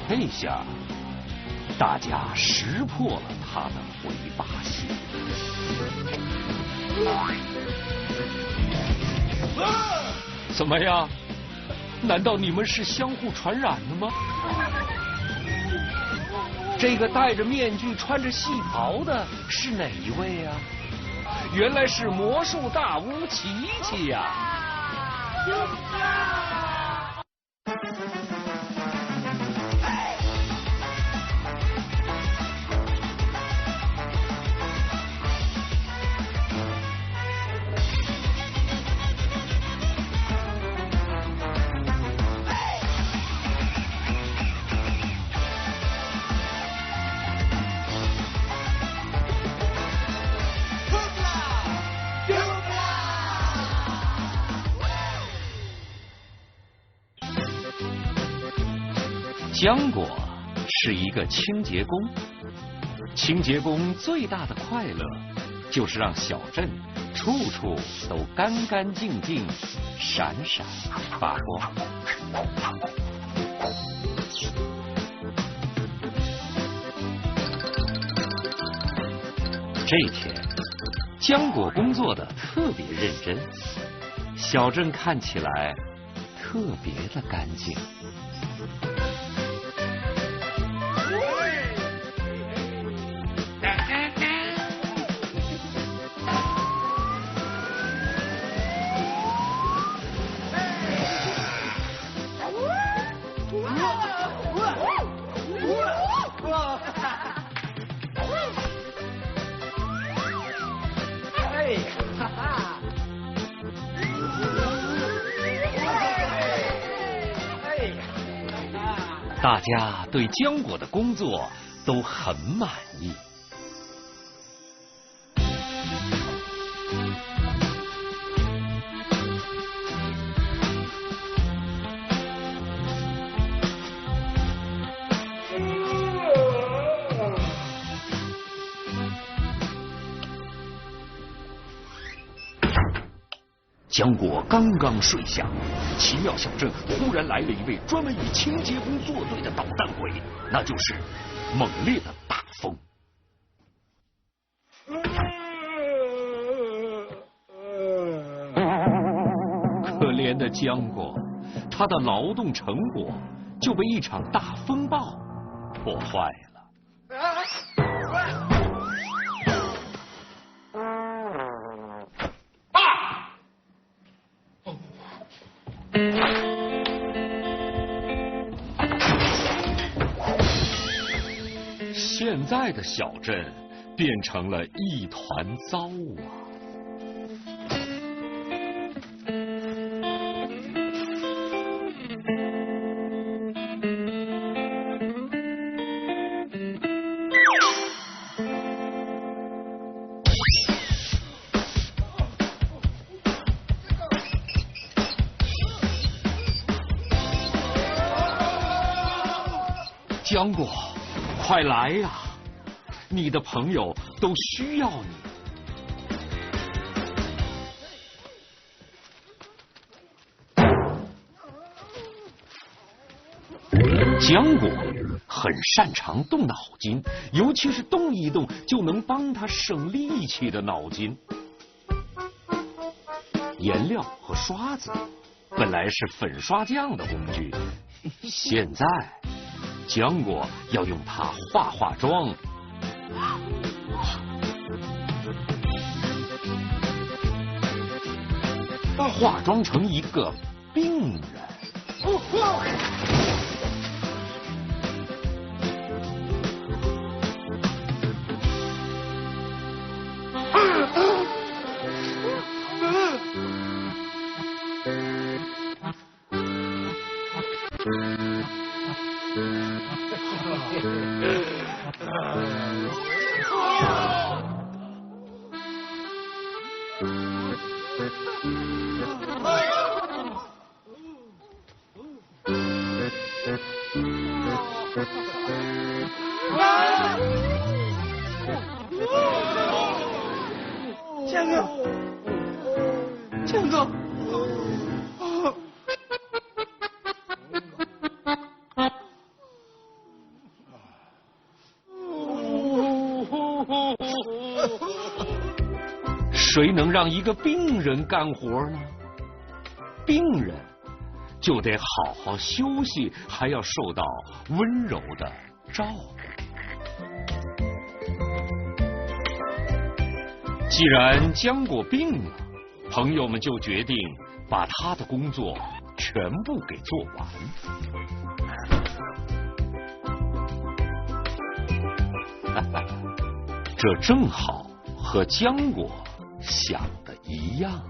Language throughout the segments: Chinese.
配下，大家识破了他的回把戏。怎么样？难道你们是相互传染的吗？这个戴着面具、穿着戏袍的是哪一位呀？原来是魔术大巫琪琪呀！浆果是一个清洁工，清洁工最大的快乐就是让小镇处处都干干净净、闪闪发光。这天，浆果工作的特别认真，小镇看起来特别的干净。大家对浆果的工作都很满意。浆果刚刚睡下，奇妙小镇忽然来了一位专门与清洁工作对的捣蛋鬼，那就是猛烈的大风。可怜的浆果，他的劳动成果就被一场大风暴破坏了。现在的小镇变成了一团糟啊！浆果，快来呀！你的朋友都需要你。浆果很擅长动脑筋，尤其是动一动就能帮他省力气的脑筋。颜料和刷子本来是粉刷匠的工具，现在浆果要用它化妆。化妆成一个病人。强哥，谁能让一个病人干活呢？病人就得好好休息，还要受到温柔的照顾。既然浆果病了，朋友们就决定把他的工作全部给做完。这正好和浆果想的一样。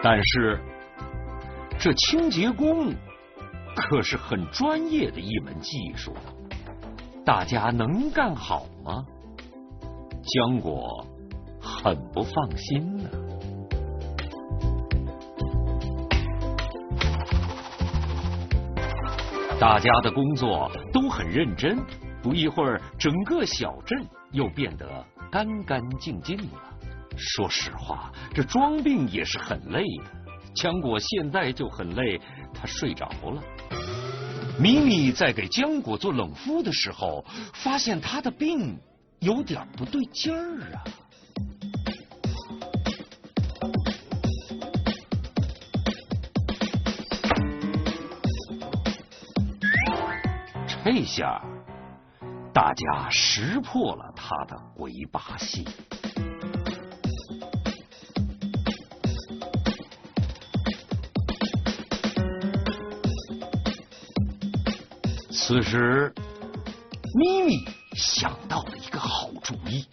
但是，这清洁工可是很专业的一门技术，大家能干好吗？浆果很不放心呢。大家的工作都很认真，不一会儿，整个小镇又变得干干净净了。说实话，这装病也是很累的。浆果现在就很累，他睡着了。咪咪在给浆果做冷敷的时候，发现他的病有点不对劲儿啊。这下，大家识破了他的鬼把戏。此时，咪咪想到了一个好主意。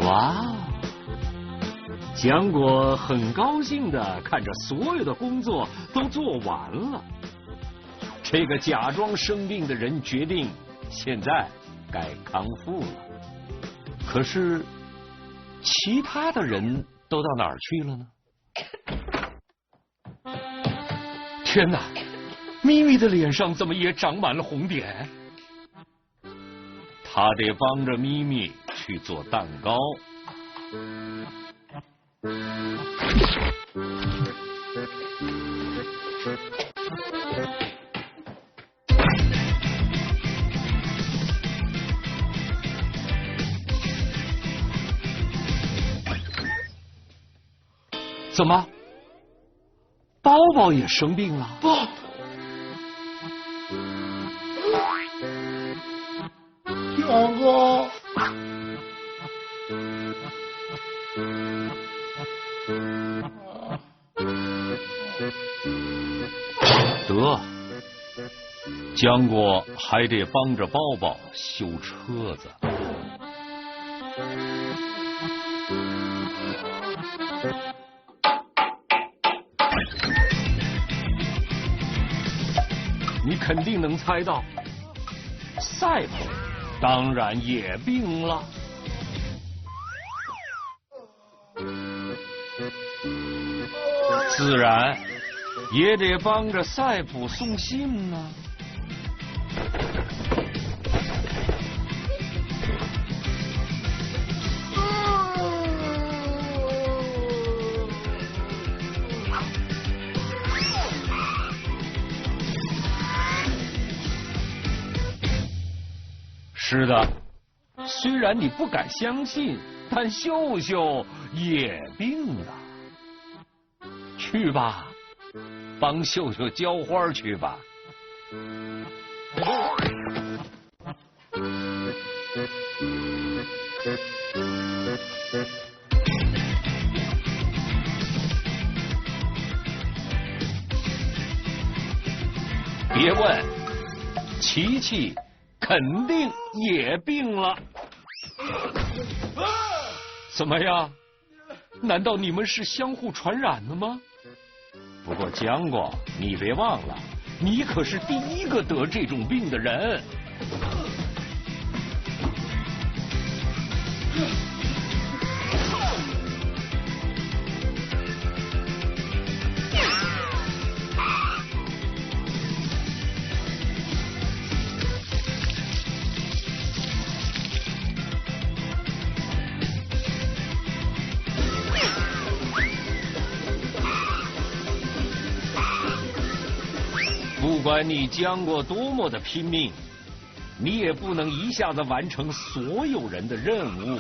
哇！浆果很高兴地看着所有的工作都做完了。这个假装生病的人决定，现在该康复了。可是，其他的人都到哪儿去了呢？天哪！咪咪的脸上怎么也长满了红点？他得帮着咪咪去做蛋糕。怎么，包包也生病了？强哥，得，浆果还得帮着包包修车子。你肯定能猜到，赛普当然也病了。自然也得帮着赛普送信呢。是的，虽然你不敢相信，但秀秀也病了。去吧，帮秀秀浇花去吧。别问，琪琪肯定也病了。怎么样？难道你们是相互传染的吗？不过浆果，你别忘了，你可是第一个得这种病的人。管你浆果多么的拼命，你也不能一下子完成所有人的任务。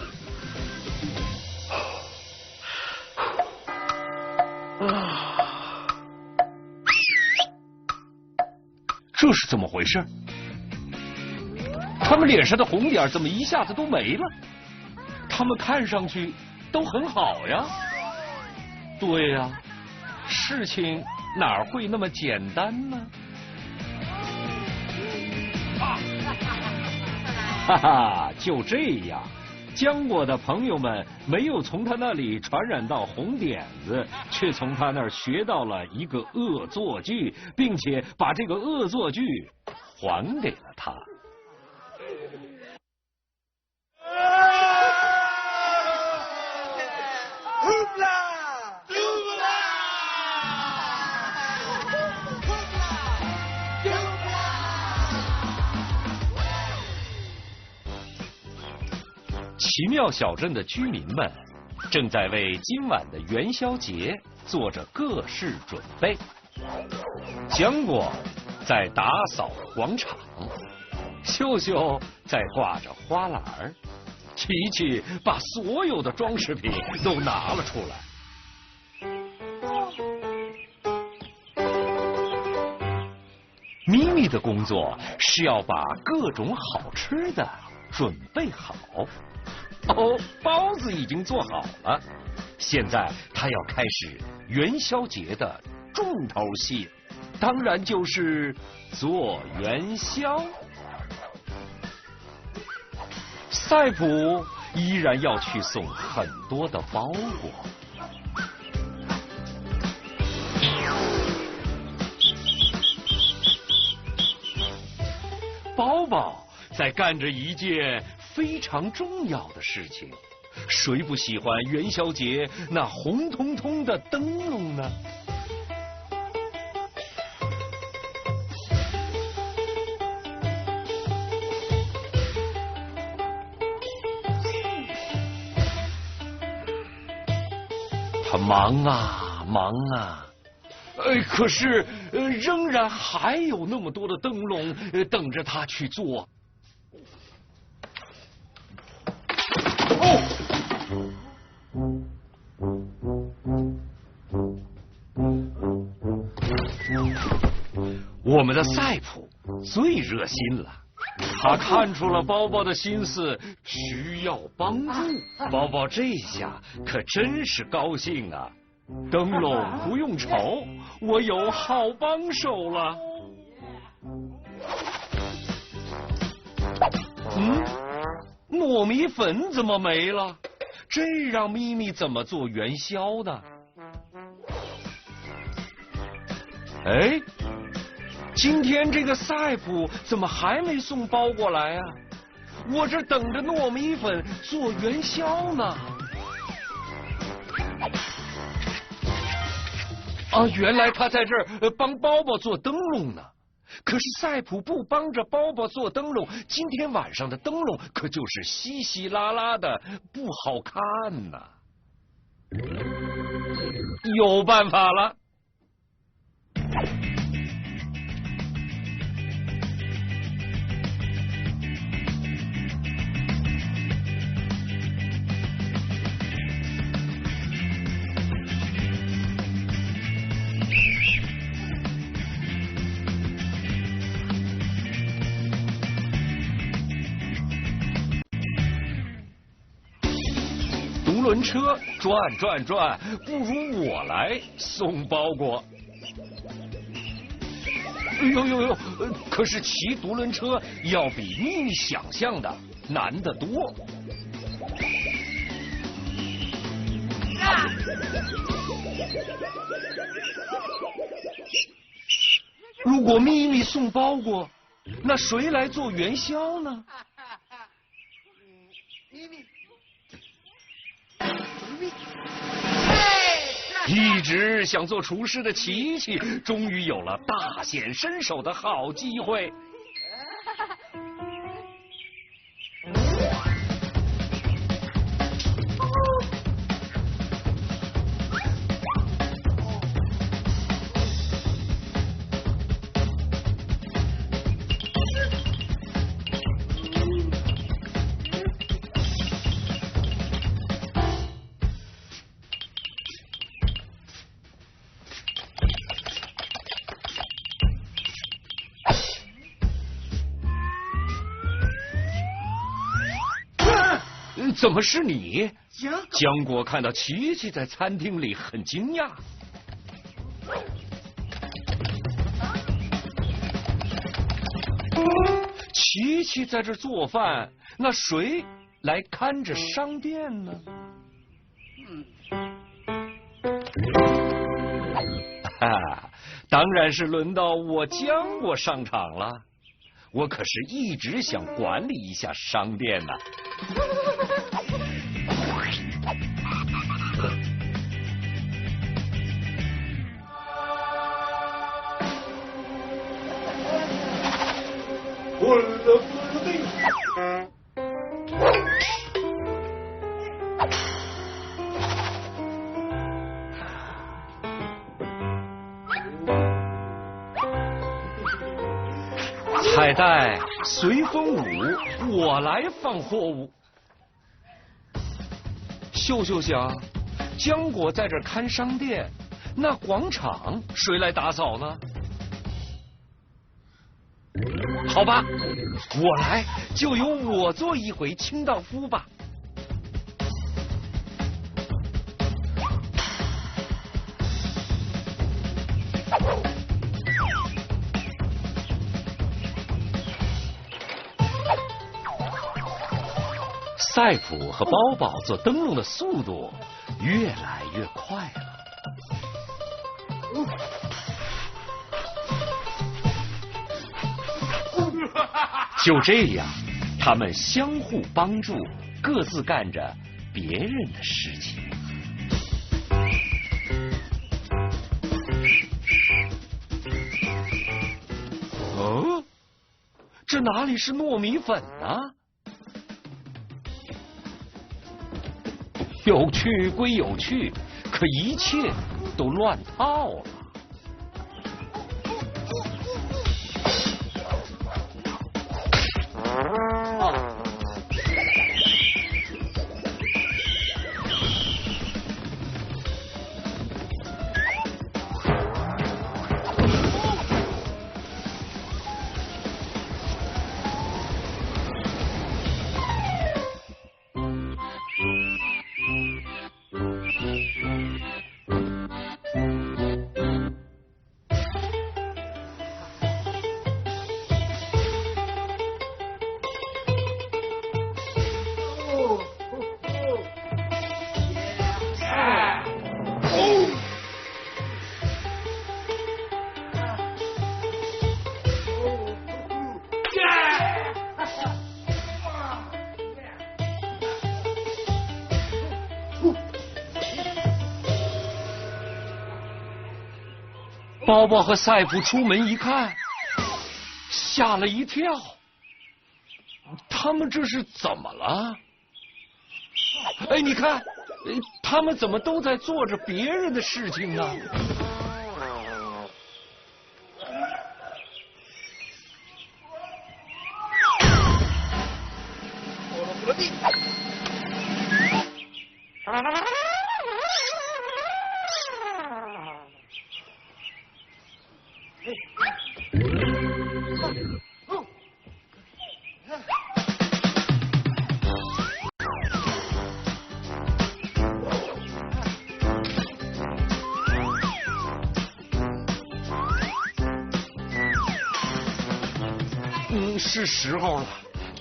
这是怎么回事？他们脸上的红点怎么一下子都没了？他们看上去都很好呀。对呀，事情哪会那么简单呢？哈哈，就这样，浆果的朋友们没有从他那里传染到红点子，却从他那儿学到了一个恶作剧，并且把这个恶作剧还给了他。奇妙小镇的居民们正在为今晚的元宵节做着各式准备。浆果在打扫广场，秀秀在挂着花篮儿，琪琪把所有的装饰品都拿了出来。咪咪的工作是要把各种好吃的准备好。哦，包子已经做好了，现在他要开始元宵节的重头戏，当然就是做元宵。赛普依然要去送很多的包裹。包包在干着一件非常重要的事情，谁不喜欢元宵节那红彤彤的灯笼呢？他忙啊忙啊，可是仍然还有那么多的灯笼等着他去做。我们的赛普最热心了，他看出了包包的心思，需要帮助。包包这下可真是高兴啊！灯笼不用愁，我有好帮手了。糯米粉怎么没了？这让咪咪怎么做元宵呢？哎，今天这个赛普怎么还没送包过来啊？我这等着糯米粉做元宵呢。啊，原来他在这儿帮包包做灯笼呢。可是赛普不帮着包包做灯笼，今天晚上的灯笼可就是稀稀拉拉的，不好看呐。有办法了。独轮车转转转，不如我来送包裹。呦，可是骑独轮车要比咪咪想象的难得多。如果咪咪送包裹，那谁来做元宵呢？咪咪。一直想做厨师的琪琪，终于有了大显身手的好机会。怎么是你？江果看到琪琪在餐厅里，很惊讶。琪琪在这做饭，那谁来看着商店呢？当然是轮到我江果上场了。我可是一直想管理一下商店呢。我的不定。彩带随风舞，我来放货物。秀秀想，江果在这看商店，那广场谁来打扫呢？好吧，我来，就由我做一回清道夫吧。赛普和包宝做灯笼的速度越来越快了。就这样，他们相互帮助，各自干着别人的事情。哦，这哪里是糯米粉呢？有趣归有趣，可一切都乱套了。包包和赛普出门一看，吓了一跳。他们这是怎么了？哎，你看，他们怎么都在做着别人的事情呢？是时候了，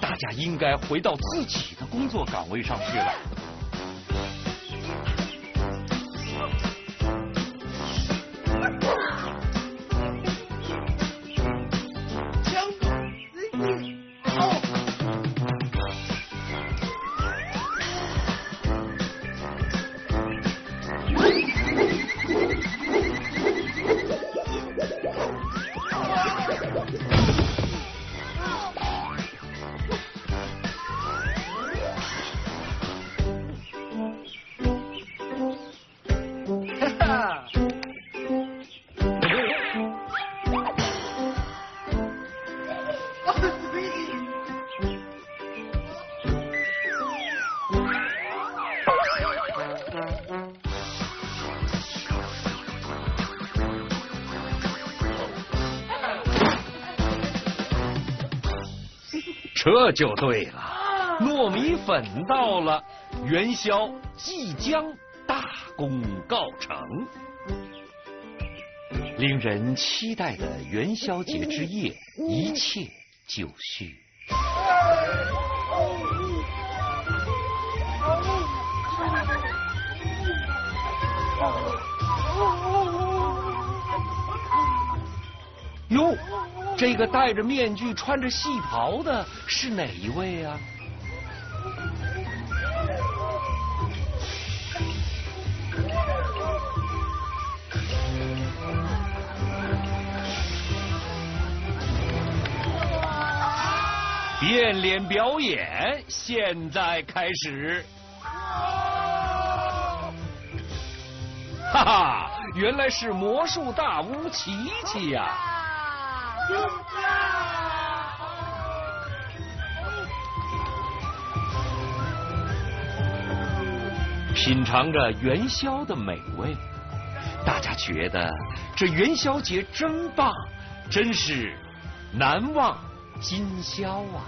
大家应该回到自己的工作岗位上去了。这就对了，糯米粉到了，元宵即将大功告成。令人期待的元宵节之夜，一切就绪。哟，这个戴着面具、穿着戏袍的是哪一位啊？变脸表演现在开始！哈哈，原来是魔术大巫琪琪呀！品尝着元宵的美味，大家觉得这元宵节真棒，真是难忘今宵啊！